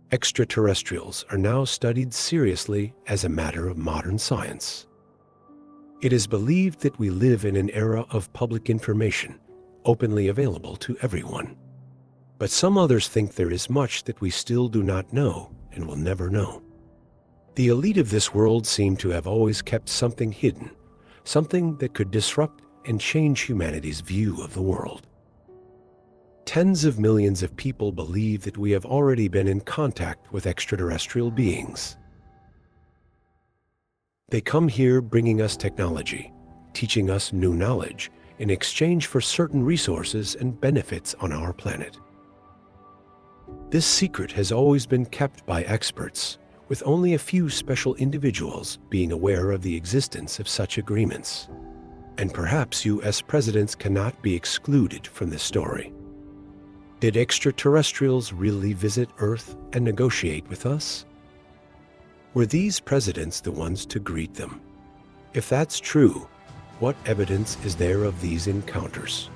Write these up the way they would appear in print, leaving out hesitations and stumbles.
Extraterrestrials are now studied seriously as a matter of modern science. It is believed that we live in an era of public information, openly available to everyone. But some others think there is much that we still do not know and will never know. The elite of this world seem to have always kept something hidden, something that could disrupt and change humanity's view of the world. Tens of millions of people believe that we have already been in contact with extraterrestrial beings. They come here bringing us technology, teaching us new knowledge in exchange for certain resources and benefits on our planet. This secret has always been kept by experts, with only a few special individuals being aware of the existence of such agreements. And perhaps U.S. presidents cannot be excluded from this story. Did extraterrestrials really visit Earth and negotiate with us? Were these presidents the ones to greet them? If that's true, what evidence is there of these encounters?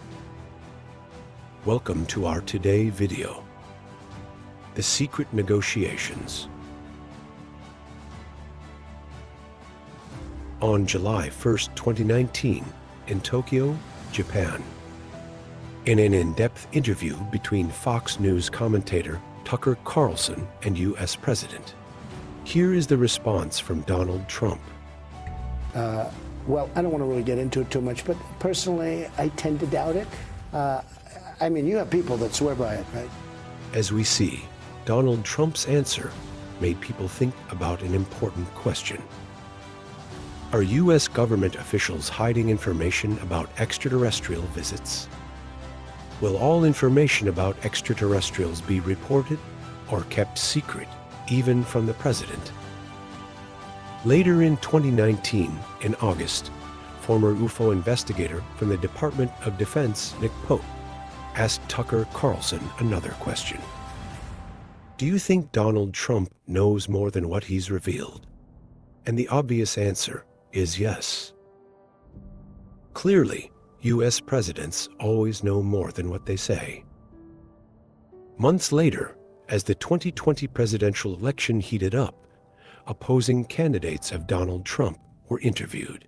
Welcome to our Today video. The Secret Negotiations. On July 1, 2019, in Tokyo, Japan. In an in-depth interview between Fox News commentator Tucker Carlson and U.S. President, here is the response from Donald Trump. Well, I don't want to really get into it too much, but personally, I tend to doubt it. I mean, you have people that swear by it, right? As we see, Donald Trump's answer made people think about an important question. Are U.S. government officials hiding information about extraterrestrial visits? Will all information about extraterrestrials be reported or kept secret, even from the president? Later in 2019, in August, former UFO investigator from the Department of Defense, Nick Pope, asked Tucker Carlson another question. Do you think Donald Trump knows more than what he's revealed? And the obvious answer is yes. Clearly, U.S. presidents always know more than what they say. Months later, as the 2020 presidential election heated up, opposing candidates of Donald Trump were interviewed.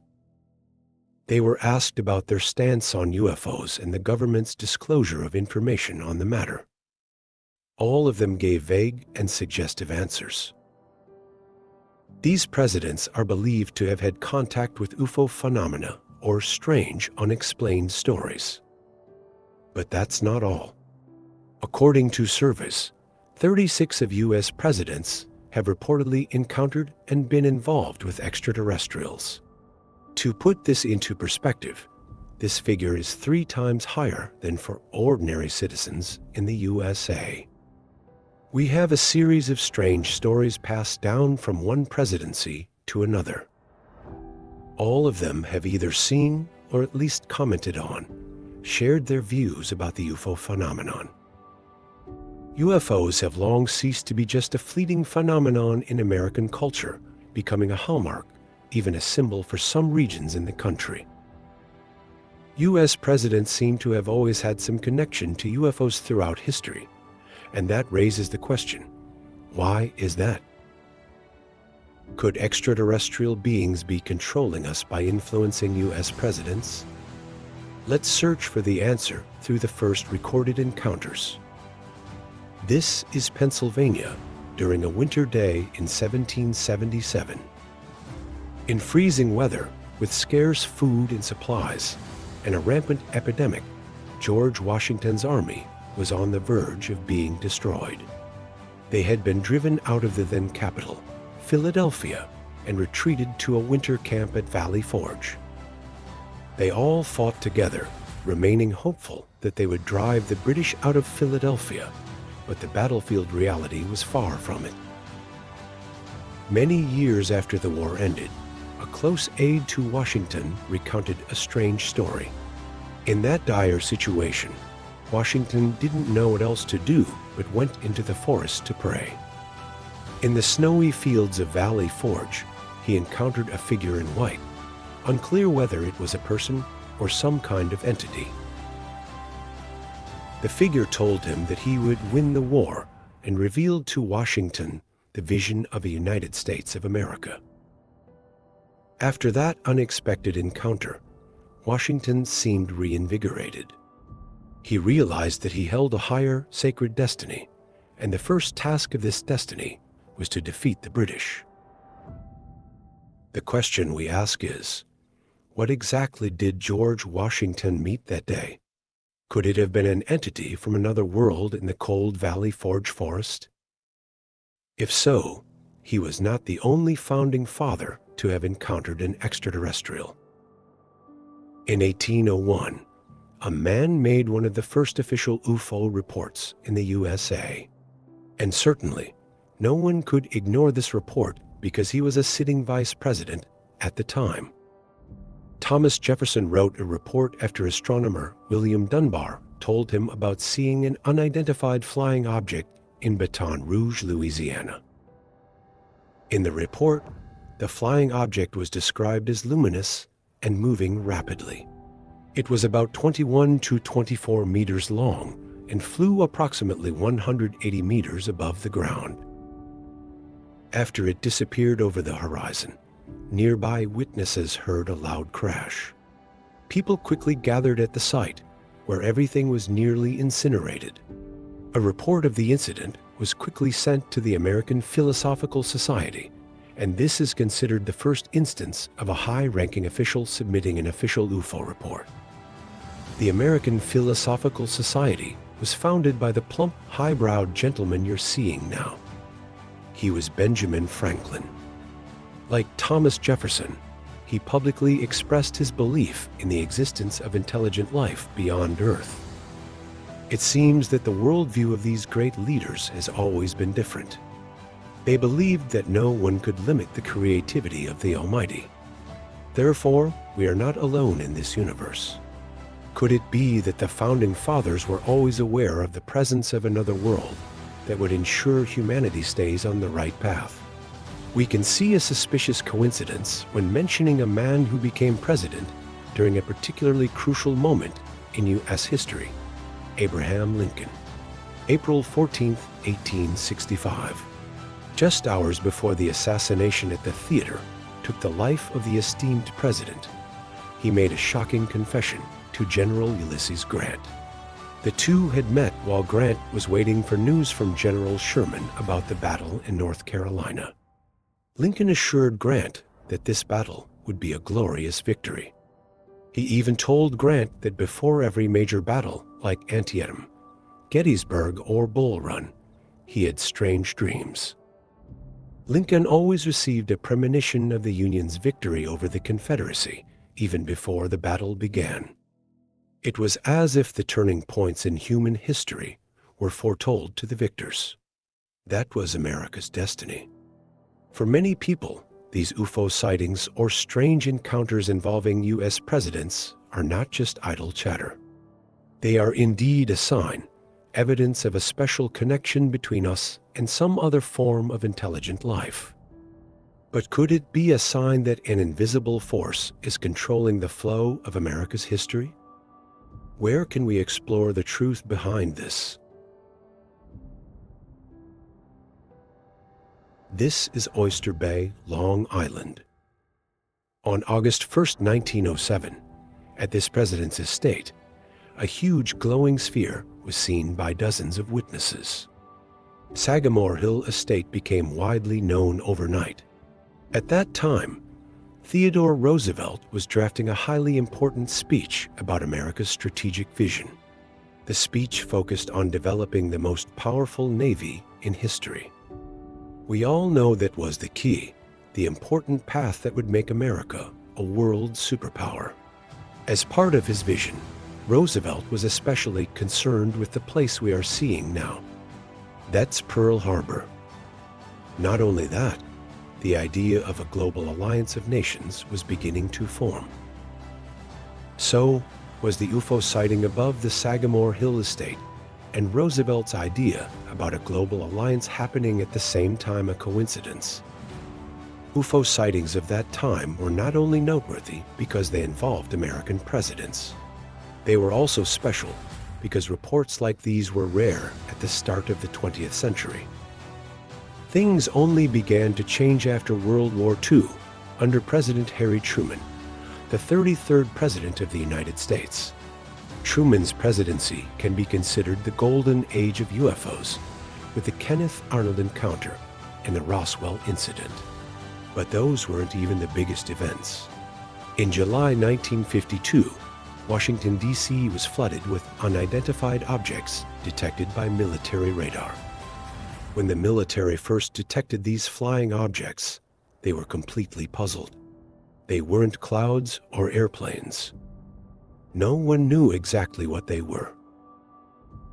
They were asked about their stance on UFOs and the government's disclosure of information on the matter. All of them gave vague and suggestive answers. These presidents are believed to have had contact with UFO phenomena or strange, unexplained stories. But that's not all. According to surveys, 36 of U.S. presidents have reportedly encountered and been involved with extraterrestrials. To put this into perspective, this figure is 3 times higher than for ordinary citizens in the USA. We have a series of strange stories passed down from one presidency to another. All of them have either seen or at least commented on, shared their views about the UFO phenomenon. UFOs have long ceased to be just a fleeting phenomenon in American culture, becoming a hallmark, even a symbol for some regions in the country. U.S. presidents seem to have always had some connection to UFOs throughout history, and that raises the question, why is that? Could extraterrestrial beings be controlling us by influencing U.S. presidents? Let's search for the answer through the first recorded encounters. This is Pennsylvania during a winter day in 1777. In freezing weather, with scarce food and supplies, and a rampant epidemic, George Washington's army was on the verge of being destroyed. They had been driven out of the then capital, Philadelphia, and retreated to a winter camp at Valley Forge. They all fought together, remaining hopeful that they would drive the British out of Philadelphia, but the battlefield reality was far from it. Many years after the war ended, a close aide to Washington recounted a strange story. In that dire situation, Washington didn't know what else to do but went into the forest to pray. In the snowy fields of Valley Forge, he encountered a figure in white, unclear whether it was a person or some kind of entity. The figure told him that he would win the war and revealed to Washington the vision of a United States of America. After that unexpected encounter, Washington seemed reinvigorated. He realized that he held a higher, sacred destiny, and the first task of this destiny was to defeat the British. The question we ask is, what exactly did George Washington meet that day? Could it have been an entity from another world in the cold Valley Forge forest? If so, he was not the only founding father to have encountered an extraterrestrial. In 1801, a man made one of the first official UFO reports in the USA. And certainly, no one could ignore this report because he was a sitting vice president at the time. Thomas Jefferson wrote a report after astronomer William Dunbar told him about seeing an unidentified flying object in Baton Rouge, Louisiana. In the report, the flying object was described as luminous and moving rapidly. It was about 21 to 24 meters long and flew approximately 180 meters above the ground. After it disappeared over the horizon, nearby witnesses heard a loud crash. People quickly gathered at the site, where everything was nearly incinerated. A report of the incident was quickly sent to the American Philosophical Society, and this is considered the first instance of a high-ranking official submitting an official UFO report. The American Philosophical Society was founded by the plump, high-browed gentleman you're seeing now. He was Benjamin Franklin. Like Thomas Jefferson, he publicly expressed his belief in the existence of intelligent life beyond Earth. It seems that the worldview of these great leaders has always been different. They believed that no one could limit the creativity of the Almighty. Therefore, we are not alone in this universe. Could it be that the Founding Fathers were always aware of the presence of another world that would ensure humanity stays on the right path? We can see a suspicious coincidence when mentioning a man who became president during a particularly crucial moment in U.S. history, Abraham Lincoln. April 14, 1865. Just hours before the assassination at the theater took the life of the esteemed president, he made a shocking confession to General Ulysses Grant. The two had met while Grant was waiting for news from General Sherman about the battle in North Carolina. Lincoln assured Grant that this battle would be a glorious victory. He even told Grant that before every major battle, like Antietam, Gettysburg, or Bull Run, he had strange dreams. Lincoln always received a premonition of the Union's victory over the Confederacy, even before the battle began. It was as if the turning points in human history were foretold to the victors. That was America's destiny. For many people, these UFO sightings or strange encounters involving U.S. presidents are not just idle chatter. They are indeed a sign, evidence of a special connection between us and some other form of intelligent life. But could it be a sign that an invisible force is controlling the flow of America's history? Where can we explore the truth behind this? This is Oyster Bay, Long Island. On August 1, 1907, at this president's estate, a huge glowing sphere was seen by dozens of witnesses. Sagamore Hill Estate became widely known overnight. At that time, Theodore Roosevelt was drafting a highly important speech about America's strategic vision. The speech focused on developing the most powerful navy in history. We all know that was the key, the important path that would make America a world superpower. As part of his vision, Roosevelt was especially concerned with the place we are seeing now. That's Pearl Harbor. Not only that, the idea of a global alliance of nations was beginning to form. So was the UFO sighting above the Sagamore Hill Estate and Roosevelt's idea about a global alliance happening at the same time a coincidence. UFO sightings of that time were not only noteworthy because they involved American presidents. They were also special because reports like these were rare at the start of the 20th century. Things only began to change after World War II under President Harry Truman, the 33rd President of the United States. Truman's presidency can be considered the golden age of UFOs, with the Kenneth Arnold encounter and the Roswell incident. But those weren't even the biggest events. In July 1952, Washington, D.C. was flooded with unidentified objects detected by military radar. When the military first detected these flying objects, they were completely puzzled. They weren't clouds or airplanes. No one knew exactly what they were.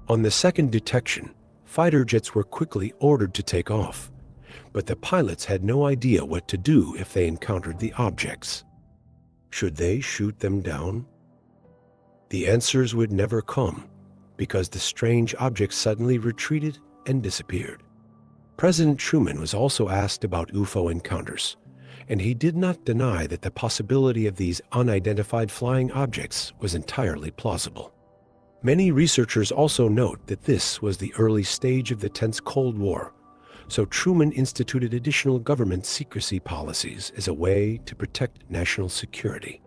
On the second detection, fighter jets were quickly ordered to take off, but the pilots had no idea what to do if they encountered the objects. Should they shoot them down? The answers would never come, because the strange objects suddenly retreated and disappeared. President Truman was also asked about UFO encounters, and he did not deny that the possibility of these unidentified flying objects was entirely plausible. Many researchers also note that this was the early stage of the tense Cold War, so Truman instituted additional government secrecy policies as a way to protect national security.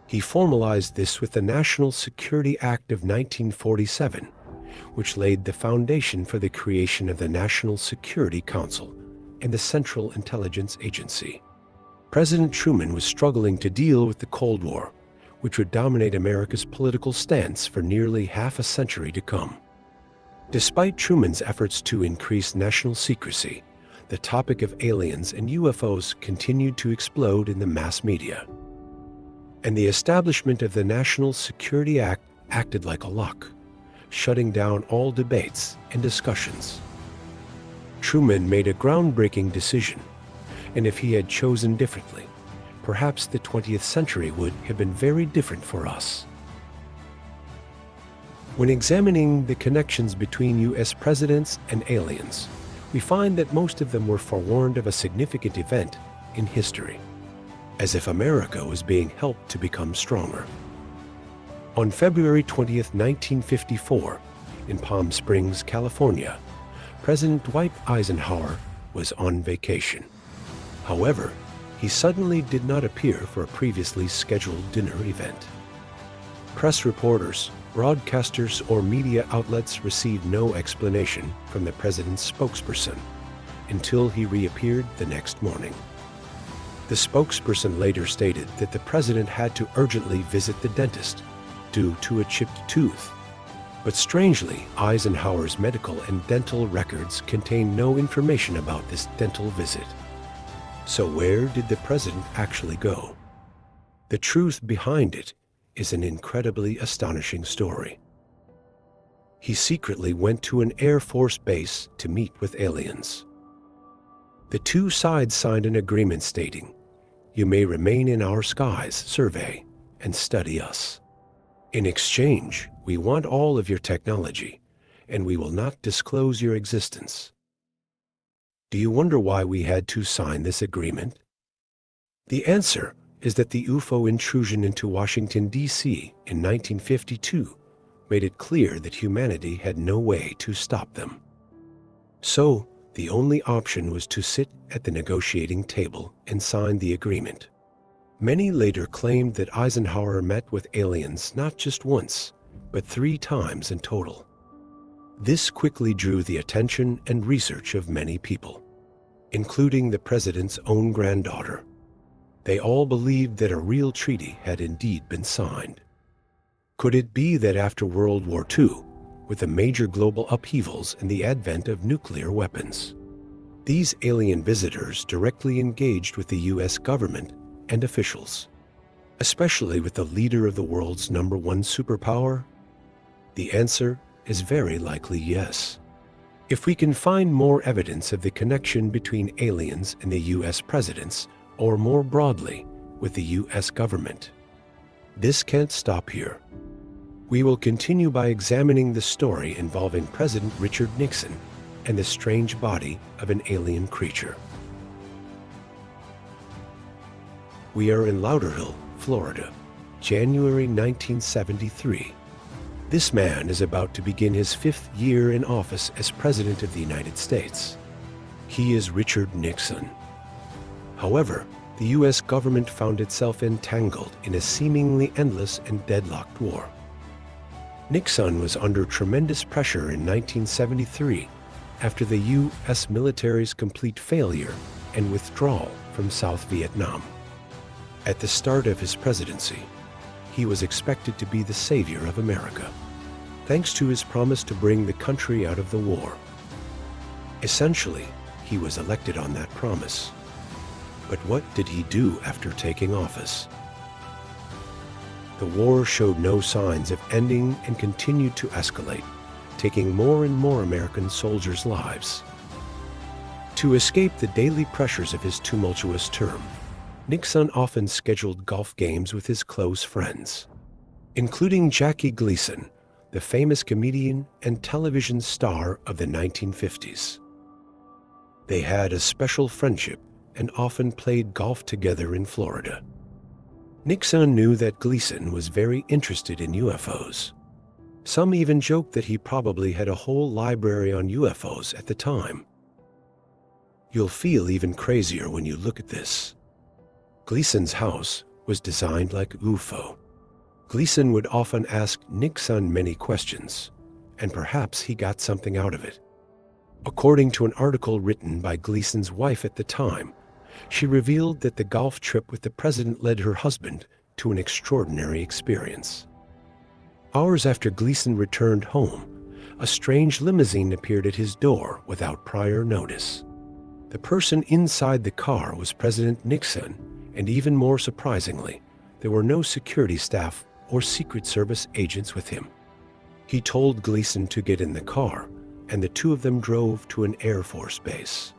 He formalized this with the National Security Act of 1947, which laid the foundation for the creation of the National Security Council and the Central Intelligence Agency. President Truman was struggling to deal with the Cold War, which would dominate America's political stance for nearly half a century to come. Despite Truman's efforts to increase national secrecy, the topic of aliens and UFOs continued to explode in the mass media. And the establishment of the National Security Act acted like a lock, shutting down all debates and discussions. Truman made a groundbreaking decision, and if he had chosen differently, perhaps the 20th century would have been very different for us. When examining the connections between U.S. presidents and aliens, we find that most of them were forewarned of a significant event in history, as if America was being helped to become stronger. On February 20th, 1954, in Palm Springs, California, President Dwight Eisenhower was on vacation. However, he suddenly did not appear for a previously scheduled dinner event. Press reporters, broadcasters, or media outlets received no explanation from the president's spokesperson until he reappeared the next morning. The spokesperson later stated that the president had to urgently visit the dentist due to a chipped tooth. But strangely, Eisenhower's medical and dental records contain no information about this dental visit. So where did the president actually go? The truth behind it is an incredibly astonishing story. He secretly went to an Air Force base to meet with aliens. The two sides signed an agreement stating, "You may remain in our skies, survey, and study us. In exchange, we want all of your technology, and we will not disclose your existence." Do you wonder why we had to sign this agreement? The answer is that the UFO intrusion into Washington, D.C. in 1952 made it clear that humanity had no way to stop them. So, the only option was to sit at the negotiating table and sign the agreement. Many later claimed that Eisenhower met with aliens not just once, but 3 times in total. This quickly drew the attention and research of many people, including the president's own granddaughter. They all believed that a real treaty had indeed been signed. Could it be that after World War II, with the major global upheavals and the advent of nuclear weapons, these alien visitors directly engaged with the U.S. government and officials, especially with the leader of the world's #1 superpower? The answer is very likely yes. If we can find more evidence of the connection between aliens and the U.S. presidents, or more broadly, with the U.S. government, this can't stop here. We will continue by examining the story involving President Richard Nixon and the strange body of an alien creature. We are in Lauderhill, Florida, January 1973. This man is about to begin his 5th year in office as President of the United States. He is Richard Nixon. However, the U.S. government found itself entangled in a seemingly endless and deadlocked war. Nixon was under tremendous pressure in 1973 after the U.S. military's complete failure and withdrawal from South Vietnam. At the start of his presidency, he was expected to be the savior of America, thanks to his promise to bring the country out of the war. Essentially, he was elected on that promise. But what did he do after taking office? The war showed no signs of ending and continued to escalate, taking more and more American soldiers' lives. To escape the daily pressures of his tumultuous term, Nixon often scheduled golf games with his close friends, including Jackie Gleason, the famous comedian and television star of the 1950s. They had a special friendship and often played golf together in Florida. Nixon knew that Gleason was very interested in UFOs. Some even joked that he probably had a whole library on UFOs at the time. You'll feel even crazier when you look at this. Gleason's house was designed like UFO. Gleason would often ask Nixon many questions, and perhaps he got something out of it. According to an article written by Gleason's wife at the time, she revealed that the golf trip with the president led her husband to an extraordinary experience. Hours after Gleason returned home, a strange limousine appeared at his door without prior notice. The person inside the car was President Nixon, and even more surprisingly, there were no security staff or Secret Service agents with him. He told Gleason to get in the car, and the two of them drove to an Air Force base.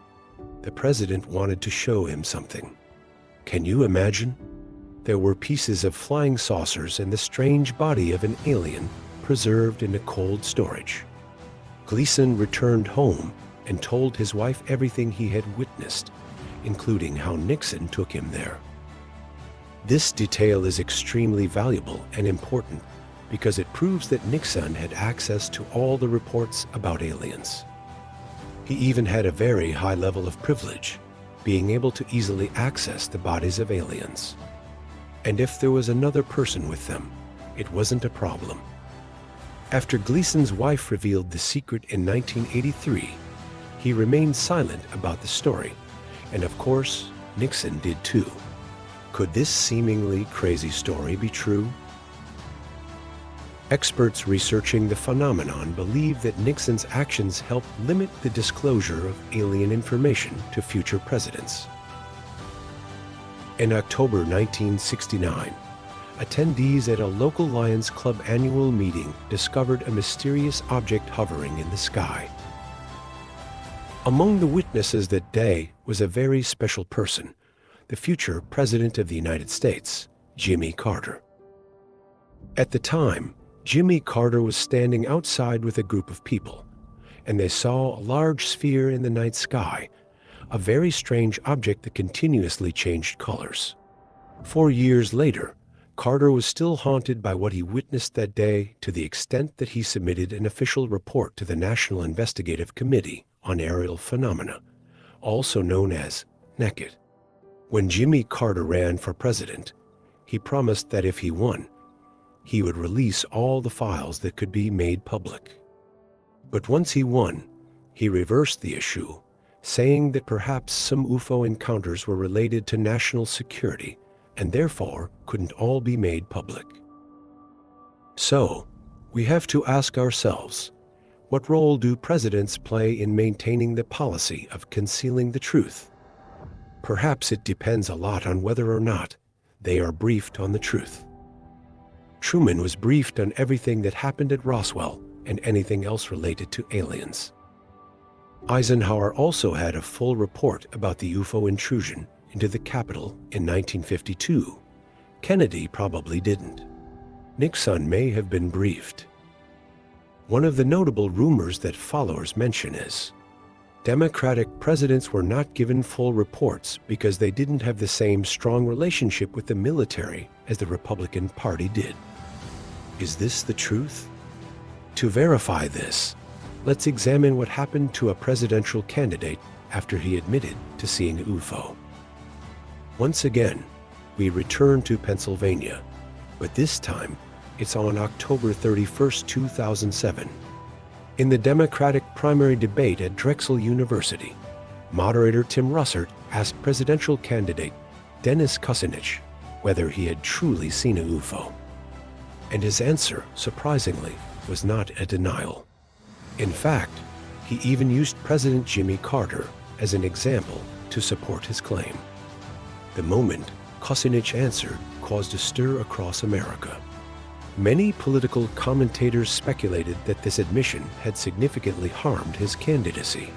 The president wanted to show him something. Can you imagine? There were pieces of flying saucers and the strange body of an alien preserved in a cold storage. Gleason returned home and told his wife everything he had witnessed, including how Nixon took him there. This detail is extremely valuable and important because it proves that Nixon had access to all the reports about aliens. He even had a very high level of privilege, being able to easily access the bodies of aliens. And if there was another person with them, it wasn't a problem. After Gleason's wife revealed the secret in 1983, he remained silent about the story, and of course, Nixon did too. Could this seemingly crazy story be true? Experts researching the phenomenon believe that Nixon's actions helped limit the disclosure of alien information to future presidents. In October 1969, attendees at a local Lions Club annual meeting discovered a mysterious object hovering in the sky. Among the witnesses that day was a very special person, the future President of the United States, Jimmy Carter. At the time, Jimmy Carter was standing outside with a group of people, and they saw a large sphere in the night sky, a very strange object that continuously changed colors. 4 years later, Carter was still haunted by what he witnessed that day to the extent that he submitted an official report to the National Investigative Committee on Aerial Phenomena, also known as NECIT. When Jimmy Carter ran for president, he promised that if he won, he would release all the files that could be made public. But once he won, he reversed the issue, saying that perhaps some UFO encounters were related to national security and therefore couldn't all be made public. So, we have to ask ourselves, what role do presidents play in maintaining the policy of concealing the truth? Perhaps it depends a lot on whether or not they are briefed on the truth. Truman was briefed on everything that happened at Roswell and anything else related to aliens. Eisenhower also had a full report about the UFO intrusion into the Capitol in 1952. Kennedy probably didn't. Nixon may have been briefed. One of the notable rumors that followers mention is Democratic presidents were not given full reports because they didn't have the same strong relationship with the military as the Republican Party did. Is this the truth? To verify this, let's examine what happened to a presidential candidate after he admitted to seeing a UFO. Once again, we return to Pennsylvania, but this time it's on October 31st, 2007. In the Democratic primary debate at Drexel University, moderator Tim Russert asked presidential candidate Dennis Kucinich whether he had truly seen a UFO. And his answer, surprisingly, was not a denial. In fact, he even used President Jimmy Carter as an example to support his claim. The moment Kucinich answered caused a stir across America. Many political commentators speculated that this admission had significantly harmed his candidacy.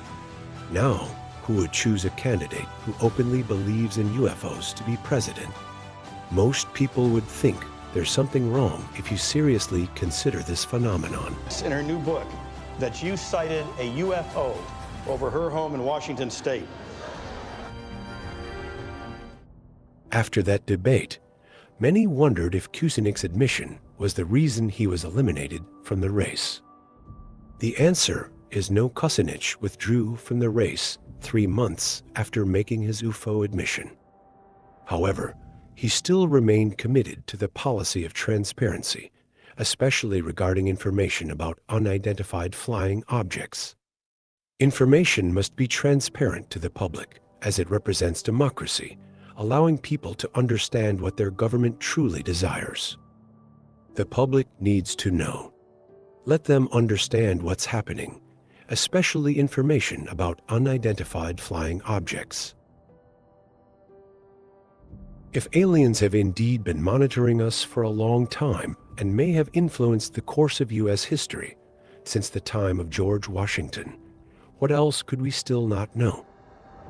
Now, who would choose a candidate who openly believes in UFOs to be president? Most people would think there's something wrong if you seriously consider this phenomenon. In her new book, that you sighted a UFO over her home in Washington State. After that debate, many wondered if Kucinich's admission was the reason he was eliminated from the race. The answer is no. Kucinich withdrew from the race 3 months after making his UFO admission. However, he still remained committed to the policy of transparency, especially regarding information about unidentified flying objects. Information must be transparent to the public, as it represents democracy, allowing people to understand what their government truly desires. The public needs to know. Let them understand what's happening, especially information about unidentified flying objects. If aliens have indeed been monitoring us for a long time and may have influenced the course of U.S. history since the time of George Washington, what else could we still not know?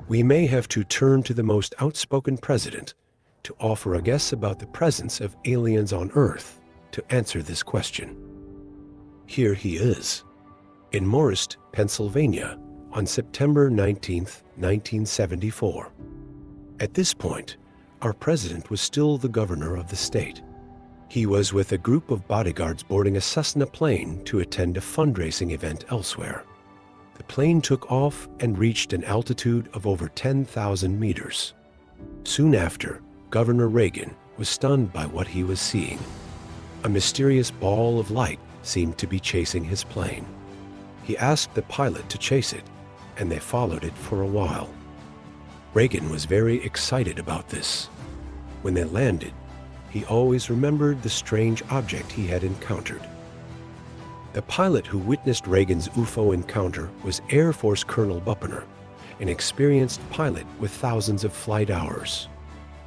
We may have to turn to the most outspoken president to offer a guess about the presence of aliens on Earth to answer this question. Here he is, in Morris, Pennsylvania, on September 19, 1974. At this point, our president was still the governor of the state. He was with a group of bodyguards boarding a Cessna plane to attend a fundraising event elsewhere. The plane took off and reached an altitude of over 10,000 meters. Soon after, Governor Reagan was stunned by what he was seeing. A mysterious ball of light seemed to be chasing his plane. He asked the pilot to chase it, and they followed it for a while. Reagan was very excited about this. When they landed, he always remembered the strange object he had encountered. The pilot who witnessed Reagan's UFO encounter was Air Force Colonel Buppner, an experienced pilot with thousands of flight hours.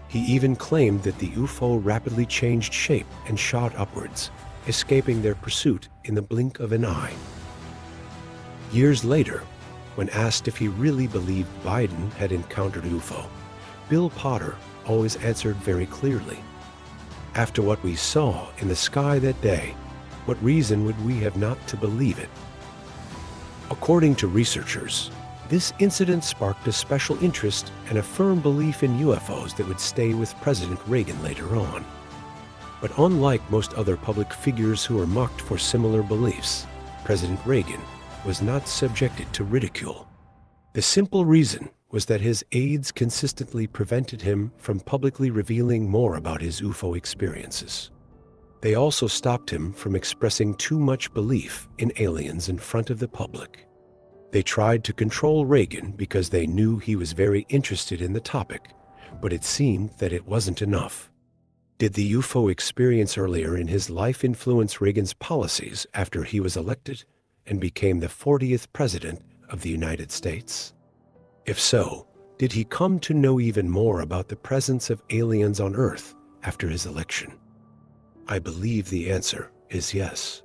He even claimed that the UFO rapidly changed shape and shot upwards, escaping their pursuit in the blink of an eye. Years later, when asked if he really believed Biden had encountered UFO, Bill Potter always answered very clearly. After what we saw in the sky that day, what reason would we have not to believe it? According to researchers, this incident sparked a special interest and a firm belief in UFOs that would stay with President Reagan later on. But unlike most other public figures who were mocked for similar beliefs, President Reagan was not subjected to ridicule. The simple reason was that his aides consistently prevented him from publicly revealing more about his UFO experiences. They also stopped him from expressing too much belief in aliens in front of the public. They tried to control Reagan because they knew he was very interested in the topic, but it seemed that it wasn't enough. Did the UFO experience earlier in his life influence Reagan's policies after he was elected and became the 40th president of the United States? If so, did he come to know even more about the presence of aliens on Earth after his election? I believe the answer is yes.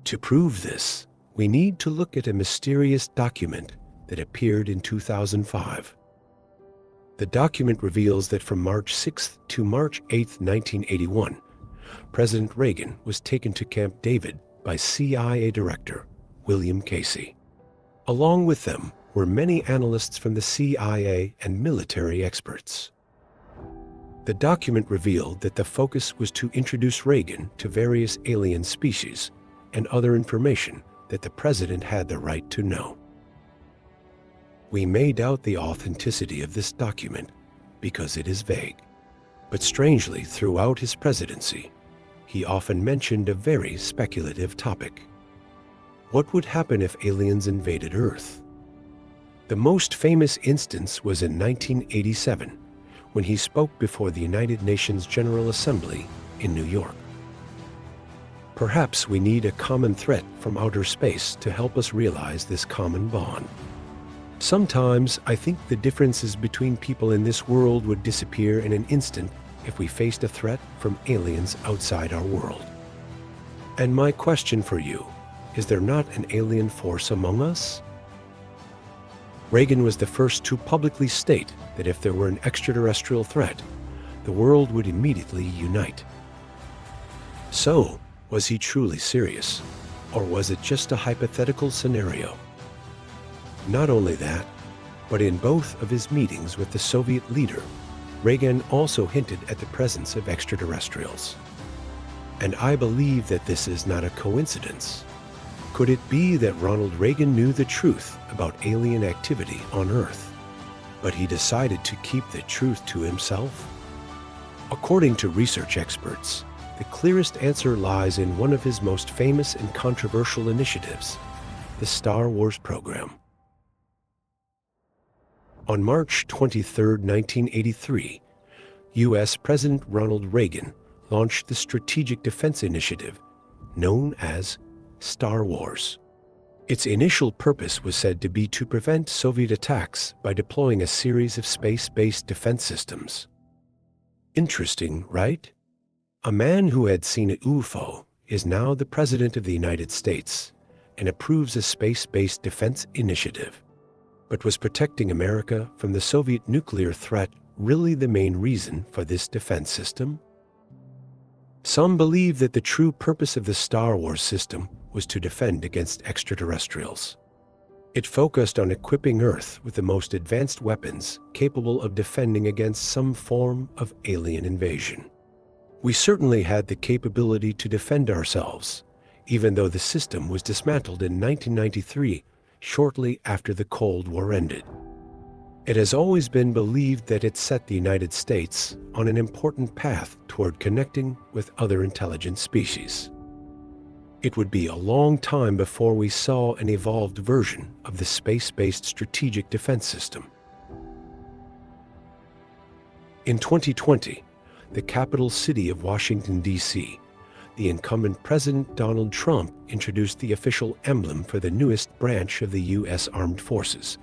To prove this, we need to look at a mysterious document that appeared in 2005. The document reveals that from March 6th to March 8th, 1981, President Reagan was taken to Camp David by CIA Director William Casey. Along with them were many analysts from the CIA and military experts. The document revealed that the focus was to introduce Reagan to various alien species and other information that the president had the right to know. We may doubt the authenticity of this document because it is vague, but strangely, throughout his presidency, he often mentioned a very speculative topic. What would happen if aliens invaded Earth? The most famous instance was in 1987, when he spoke before the United Nations General Assembly in New York. Perhaps we need a common threat from outer space to help us realize this common bond. Sometimes I think the differences between people in this world would disappear in an instant if we faced a threat from aliens outside our world. And my question for you, is there not an alien force among us? Reagan was the first to publicly state that if there were an extraterrestrial threat, the world would immediately unite. So, was he truly serious, or was it just a hypothetical scenario? Not only that, but in both of his meetings with the Soviet leader, Reagan also hinted at the presence of extraterrestrials. And I believe that this is not a coincidence. Could it be that Ronald Reagan knew the truth about alien activity on Earth, but he decided to keep the truth to himself? According to research experts, the clearest answer lies in one of his most famous and controversial initiatives, the Star Wars program. On March 23, 1983, U.S. President Ronald Reagan launched the Strategic Defense Initiative, known as Star Wars. Its initial purpose was said to be to prevent Soviet attacks by deploying a series of space-based defense systems. Interesting, right? A man who had seen an UFO is now the President of the United States and approves a space-based defense initiative. But was protecting America from the Soviet nuclear threat really the main reason for this defense system? Some believe that the true purpose of the Star Wars system was to defend against extraterrestrials. It focused on equipping Earth with the most advanced weapons capable of defending against some form of alien invasion. We certainly had the capability to defend ourselves, even though the system was dismantled in 1993, shortly after the Cold War ended. It has always been believed that it set the United States on an important path toward connecting with other intelligent species. It would be a long time before we saw an evolved version of the space-based strategic defense system. In 2020, the capital city of Washington, D.C., the incumbent President Donald Trump introduced the official emblem for the newest branch of the U.S. Armed Forces,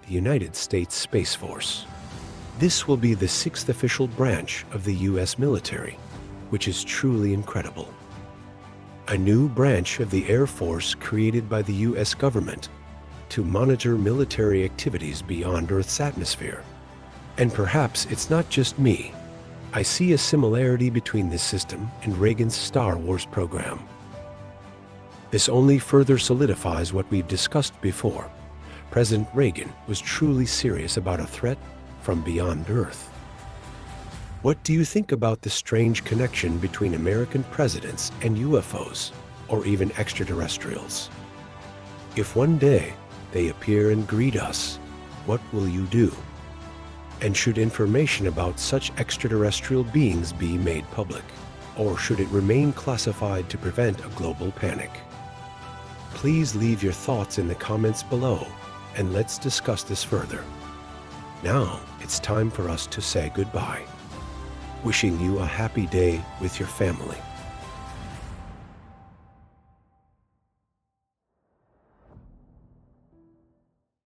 the United States Space Force. This will be the 6th official branch of the U.S. military, which is truly incredible. A new branch of the Air Force created by the U.S. government to monitor military activities beyond Earth's atmosphere. And perhaps it's not just me. I see a similarity between this system and Reagan's Star Wars program. This only further solidifies what we've discussed before. President Reagan was truly serious about a threat from beyond Earth. What do you think about the strange connection between American presidents and UFOs, or even extraterrestrials? If one day they appear and greet us, what will you do? And should information about such extraterrestrial beings be made public, or should it remain classified to prevent a global panic? Please leave your thoughts in the comments below, and let's discuss this further. Now, it's time for us to say goodbye. Wishing you a happy day with your family.